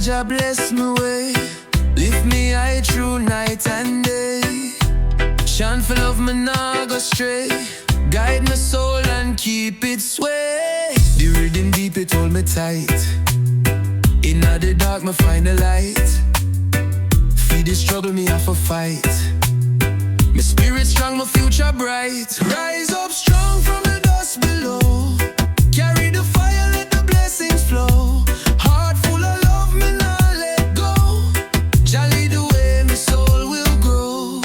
Jah bless me way, lift me high through night and day. Chant for love, me nah go stray. Guide my soul and keep it sway. The rhythm deep, it hold me tight. Inna the dark, me find the light. Feed the struggle, me have to fight. My spirit strong, my future bright. Rise up strong from the dust below. Carry the fire, let the blessings flow. Heart full of love, me nah let go. Jah lead the way, my soul will grow.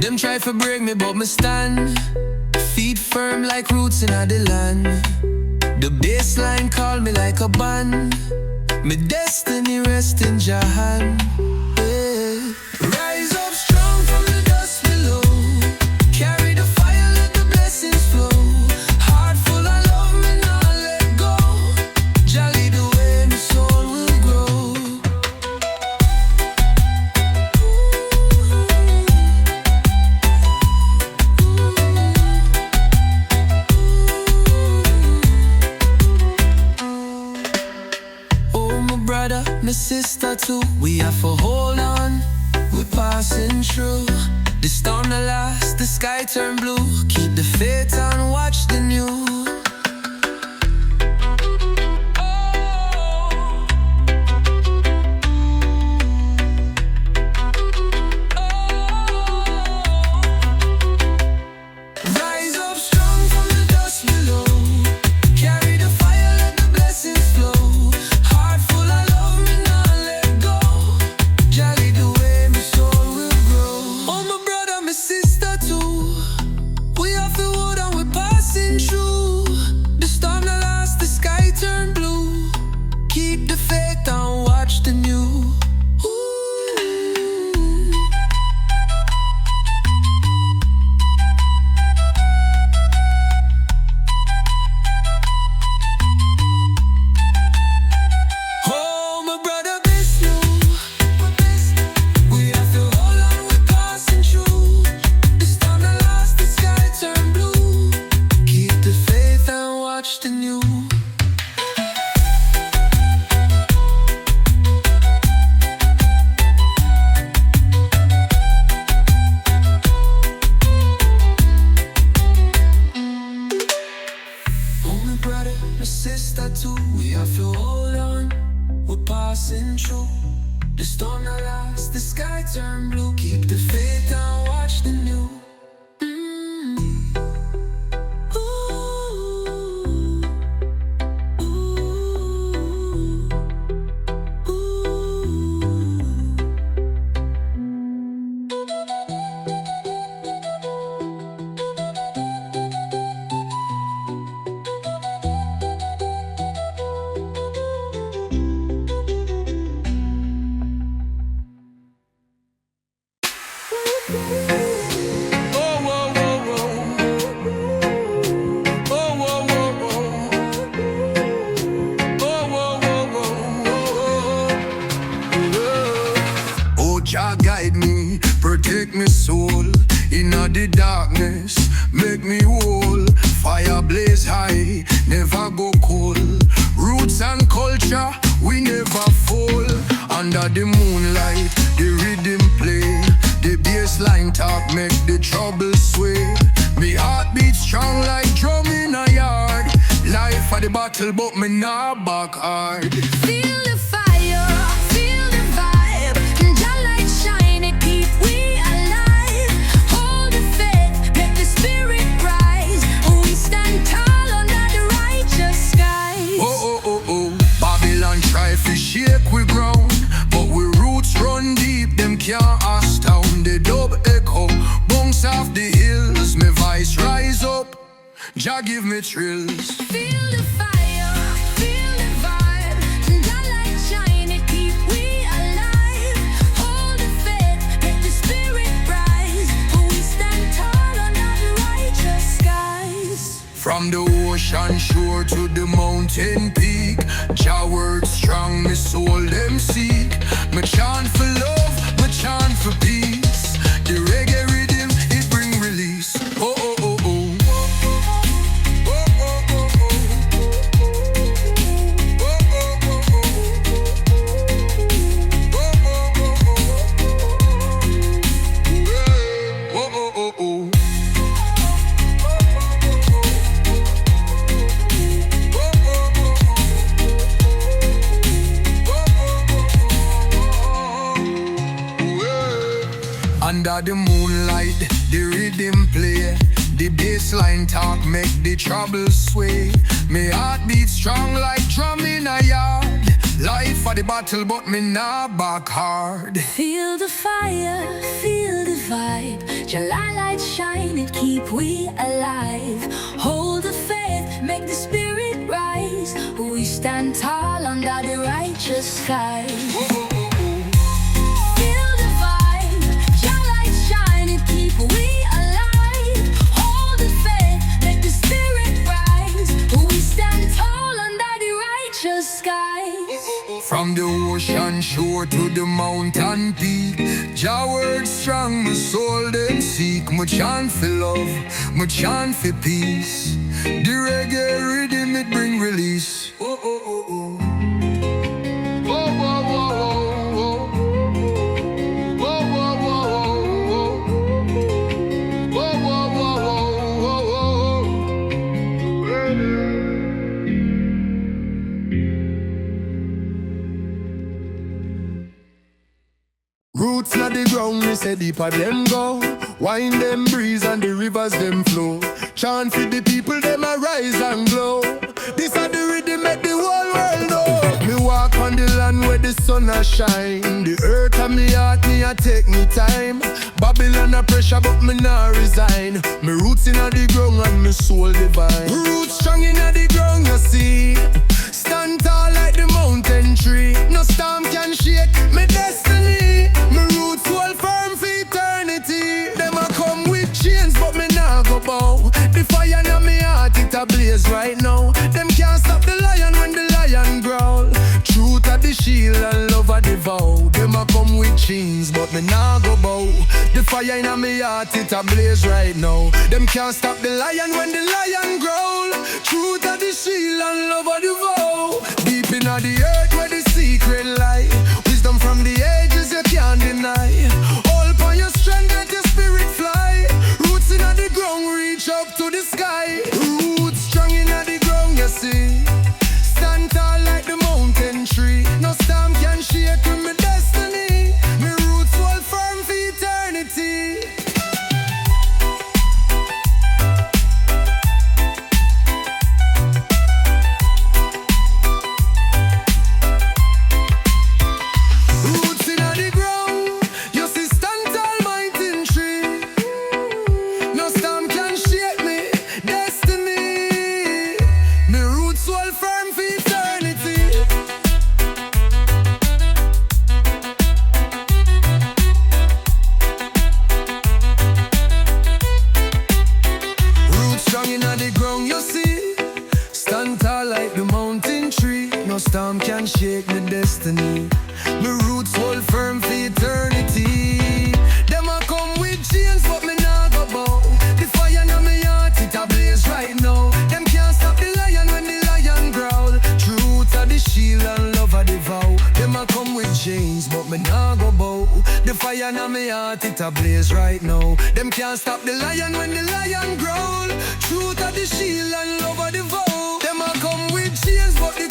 Them try to break me, but me stand. Feet firm like roots in the land. The bassline call me like a band. My destiny rest in Jah hand. Yeah. Rise up strong from the dust below. Carry the fire, let the blessings flow. Heart full of love, me nah let go. Jah lead the way, my soul will grow. Brother, my sister too, we have to hold on. We're passing through. The storm the last, the sky turn blue. Keep the faith on, watch the new. Rise up strong from the dust below. Carry the fire, let the blessings flow. Keep the faith and watch the new. Oh, my brother, best new. We have to hold on, we're passing through. The storm that last, the sky turn blue. Keep the faith and watch the new. My sister too, we have to hold on. We're passing through. The storm that last, the sky turn blue. Keep the faith and watch the new. Jah guide me, protect me soul. Inna the darkness, make me whole. Fire blaze high, never go cold. Roots and culture, we never fall. Under the moonlight, the rhythm play. The bassline talk make the trouble sway. Me heart beat strong like drum in a yard. Life at the battle, but me nah back hard. Feel the fire, feel the vibe. Jah light shine, it keep we alive. Hold the faith, let the spirit rise. We stand tall under the righteous skies. Oh, Babylon try to shake we ground, but we roots run deep, them can't astound. The dub echo, bounce off the hills. My voice rise up, Jah give me thrills. Feel the fire, feel the vibe. Jah light shine, it keep we alive. Hold the faith, let the spirit rise. We stand tall under the righteous skies. From the ocean shore to the mountain peak, Jah word strong, me soul them seek. Me chant for love, me chant for peace. The reggae rhythm, it bring release. Oh, oh, oh, oh. Under the moonlight, the rhythm play. The bassline talk make the trouble sway. Me heart beat strong like drum in a yard. Life for the battle, but me nah back hard. Feel the fire, feel the vibe. July light shine, it keep we alive. Hold the faith, make the spirit rise. We stand tall under the righteous sky. Feel the vibe, July light shine, it keep we alive. Hold the faith, make the spirit rise. We stand tall under the righteous skies. From the ocean shore to the mountain peak, Jah word strong, my soul them seek. My chant for love, my chant for peace. The reggae rhythm, it bring release. Oh, oh, oh, oh. Oh, oh, oh, oh, oh. Oh, oh, oh, oh, oh. Oh, oh, oh, oh, oh, oh. Roots na the ground, me say deeper them go. Wind them breeze and the rivers them flow. Chant for the people, them a rise and glow. This a the rhythm make the whole world know. Me walk on the land where the sun a shine. The earth and me heart, me a take me time. Babylon a pressure but me nah resign. Me roots inna the ground and me soul divine. Roots strong inna the ground, you see. Stand tall like the mountain tree. No storm can shake me destiny. Me roots hold firm for eternity. Them a come with chains but me nah go bow. The fire in me heart it a blaze right now. Them can't stop the lion when the lion growl. Truth a the shield and love a the vow. Them a come with chains but me nah go bow. The fire in me heart it a blaze right now. Them can't stop the lion when the lion growl. Truth a the shield and love a the vow. Deep inna the earth where the secret lie. Wisdom from the ages you can't deny. All upon your strength let your spirit fly. Roots inna the ground reach up to the sky. Roots strong inna the ground you see. Stand tall like the mountain tree. No storm can shake with my destiny. My roots hold firm for eternity. Roots inna the ground, you see stand tall mountain tree. No storm can shake me destiny. My roots hold firm for eternity. Roots strong inna the ground, you see. Stand tall like the mountain tree. No storm can shake my destiny. My roots hold firm for eternity. Them a come with chains, but me nah go bow. The fire in my heart, it a blaze right now. Them can't stop the lion when the lion growl. Truth a the shield and love a the vow. Them a come with chains, but me nah go bow. The fire in my heart, it a blaze right now. Them can't stop the lion when the lion growl. Truth a the shield and love a the vow. Them a come with chains, but the